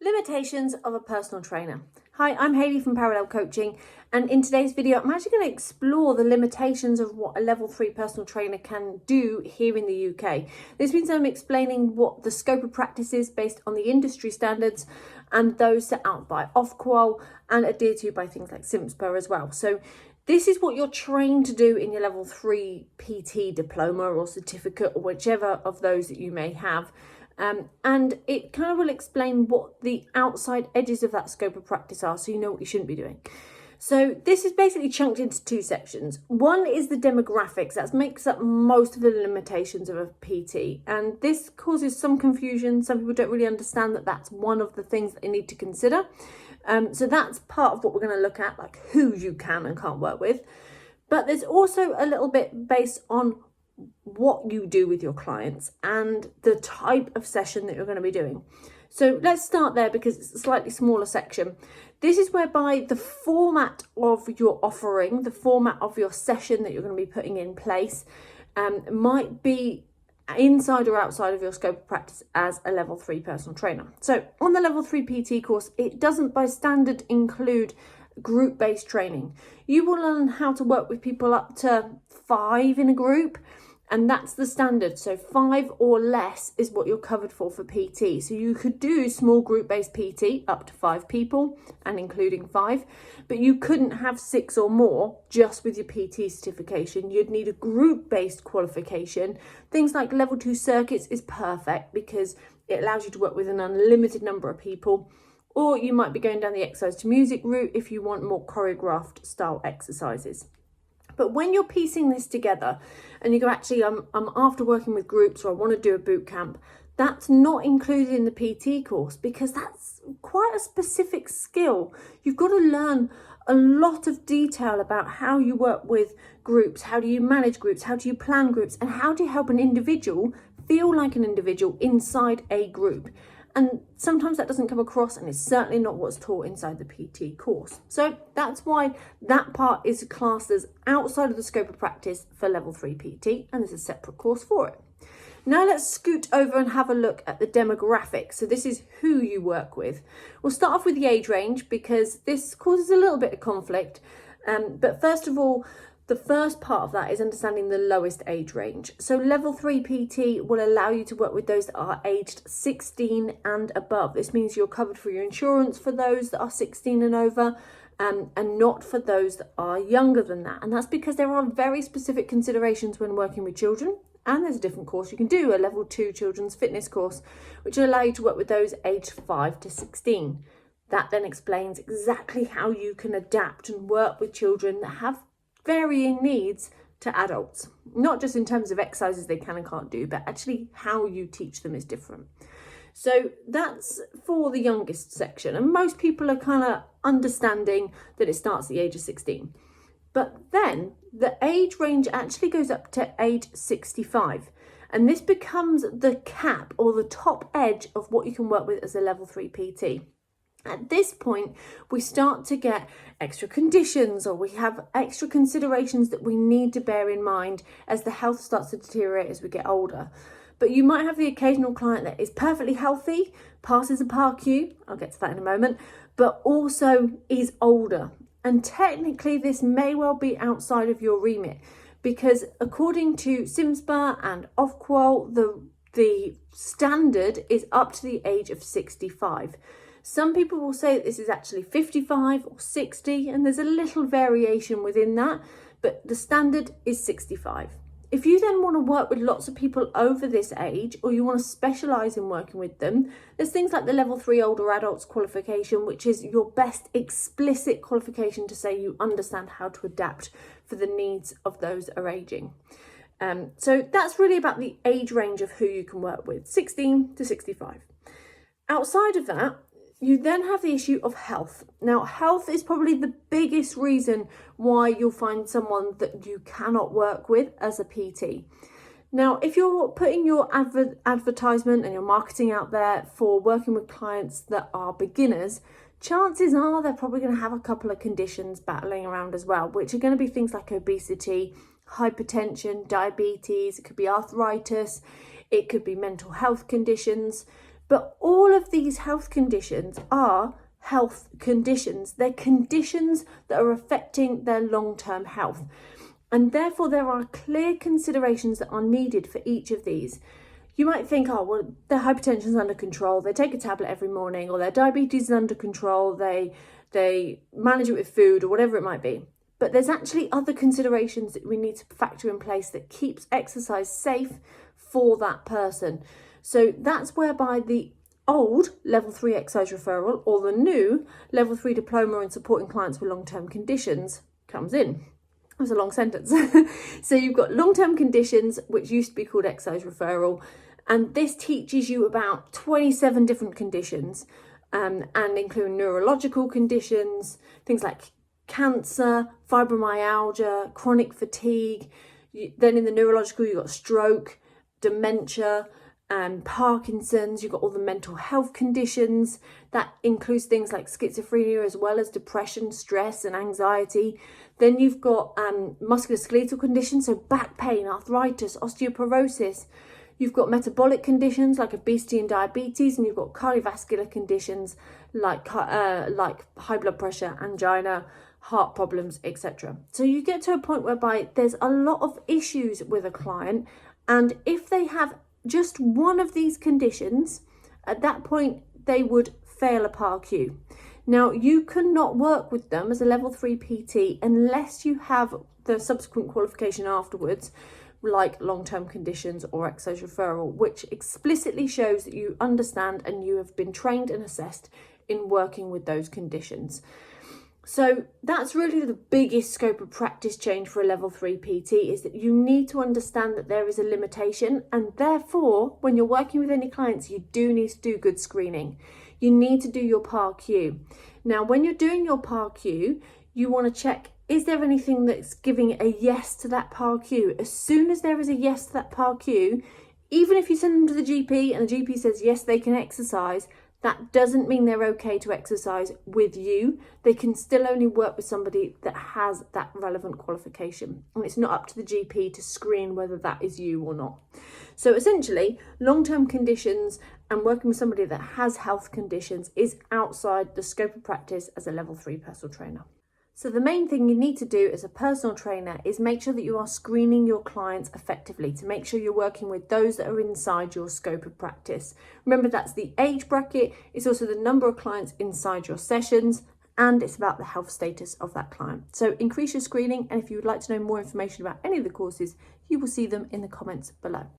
Limitations of a personal trainer. Hi, I'm Hayley from Parallel Coaching, and in today's video I'm actually going to explore the limitations of what a level 3 personal trainer can do here in the UK. This means I'm explaining what the scope of practice is based on the industry standards and those set out by Ofqual and adhered to by things like CIMSPA as well. So this is what you're trained to do in your level 3 PT diploma or certificate, or whichever of those that you may have. And it kind of will explain what the outside edges of that scope of practice are, so you know what you shouldn't be doing. So this is basically chunked into two sections. One is the demographics, that makes up most of the limitations of a PT, and this causes some confusion. Some people don't really understand that that's one of the things that they need to consider. So that's part of what we're going to look at, like who you can and can't work with. But there's also a little bit based on what you do with your clients and the type of session that you're going to be doing. So let's start there because it's a slightly smaller section. This is whereby the format of your offering, the format of your session that you're going to be putting in place might be inside or outside of your scope of practice as a level 3 personal trainer. So on the level 3 PT course, it doesn't by standard include group-based training. You will learn how to work with people up to 5 in a group, and that's the standard. So 5 or less is what you're covered for PT. So you could do small group-based PT up to 5 people and including 5, but you couldn't have 6 or more just with your PT certification. You'd need a group-based qualification. Things like level 2 circuits is perfect because it allows you to work with an unlimited number of people. Or you might be going down the exercise to music route if you want more choreographed style exercises. But when you're piecing this together and you go, actually, I'm after working with groups, or I want to do a boot camp, that's not included in the PT course because that's quite a specific skill. You've got to learn a lot of detail about how you work with groups, how do you manage groups, how do you plan groups, and how do you help an individual feel like an individual inside a group. And sometimes that doesn't come across, and it's certainly not what's taught inside the PT course. So that's why that part is classed as outside of the scope of practice for level 3 PT, and there's a separate course for it. Now let's scoot over and have a look at the demographics. So this is who you work with. We'll start off with the age range because this causes a little bit of conflict. But first of all, the first part of that is understanding the lowest age range. So level 3 PT will allow you to work with those that are aged 16 and above. This means you're covered for your insurance for those that are 16 and over, and not for those that are younger than that. And that's because there are very specific considerations when working with children. And there's a different course you can do, a level 2 children's fitness course, which will allow you to work with those aged 5 to 16. That then explains exactly how you can adapt and work with children that have varying needs to adults, not just in terms of exercises they can and can't do, but actually how you teach them is different. So that's for the youngest section, and most people are kind of understanding that it starts at the age of 16. But then the age range actually goes up to age 65, and this becomes the cap or the top edge of what you can work with as a level 3 PT. At this point, we start to get extra conditions, or we have extra considerations that we need to bear in mind as the health starts to deteriorate as we get older. But you might have the occasional client that is perfectly healthy, passes a PARQ, I'll get to that in a moment, but also is older. And technically this may well be outside of your remit because according to CIMSPA and Ofqual, the standard is up to the age of 65. Some people will say that this is actually 55 or 60, and there's a little variation within that, but the standard is 65. If you then want to work with lots of people over this age, or you want to specialise in working with them, there's things like the level 3 older adults qualification, which is your best explicit qualification to say you understand how to adapt for the needs of those that are ageing. So that's really about the age range of who you can work with, 16 to 65. Outside of that, you then have the issue of health. Now, health is probably the biggest reason why you'll find someone that you cannot work with as a PT. Now, if you're putting your advertisement and your marketing out there for working with clients that are beginners, chances are they're probably going to have a couple of conditions battling around as well, which are going to be things like obesity, hypertension, diabetes, it could be arthritis, it could be mental health conditions. But all of these health conditions are health conditions. They're conditions that are affecting their long-term health. And therefore, there are clear considerations that are needed for each of these. You might think, oh, well, their hypertension is under control. They take a tablet every morning, or their diabetes is under control. They manage it with food or whatever it might be. But there's actually other considerations that we need to factor in place that keeps exercise safe for that person. So that's whereby the old level 3 exercise referral or the new level 3 diploma in supporting clients with long-term conditions comes in. That was a long sentence. So you've got long-term conditions, which used to be called exercise referral. And this teaches you about 27 different conditions, and including neurological conditions, things like cancer, fibromyalgia, chronic fatigue. Then in the neurological, you've got stroke, dementia, Parkinson's. You've got all the mental health conditions. That includes things like schizophrenia, as well as depression, stress and anxiety. Then you've got musculoskeletal conditions, so back pain, arthritis, osteoporosis. You've got metabolic conditions like obesity and diabetes, and you've got cardiovascular conditions like high blood pressure, angina, heart problems, etc. So you get to a point whereby there's a lot of issues with a client, and if they have just one of these conditions, at that point they would fail a PAR-Q. Now, you cannot work with them as a level 3 PT unless you have the subsequent qualification afterwards, like long-term conditions or exercise referral, which explicitly shows that you understand and you have been trained and assessed in working with those conditions. So that's really the biggest scope of practice change for a level 3 PT, is that you need to understand that there is a limitation, and therefore when you're working with any clients, you do need to do good screening. You need to do your PAR-Q. Now, when you're doing your PAR-Q, you want to check, is there anything that's giving a yes to that PAR-Q? As soon as there is a yes to that PAR-Q, even if you send them to the GP and the GP says yes, they can exercise, that doesn't mean they're okay to exercise with you. They can still only work with somebody that has that relevant qualification. And it's not up to the GP to screen whether that is you or not. So essentially, long-term conditions and working with somebody that has health conditions is outside the scope of practice as a level 3 personal trainer. So the main thing you need to do as a personal trainer is make sure that you are screening your clients effectively, to make sure you're working with those that are inside your scope of practice. Remember, that's the age bracket, it's also the number of clients inside your sessions, and it's about the health status of that client. So increase your screening, and if you would like to know more information about any of the courses, you will see them in the comments below.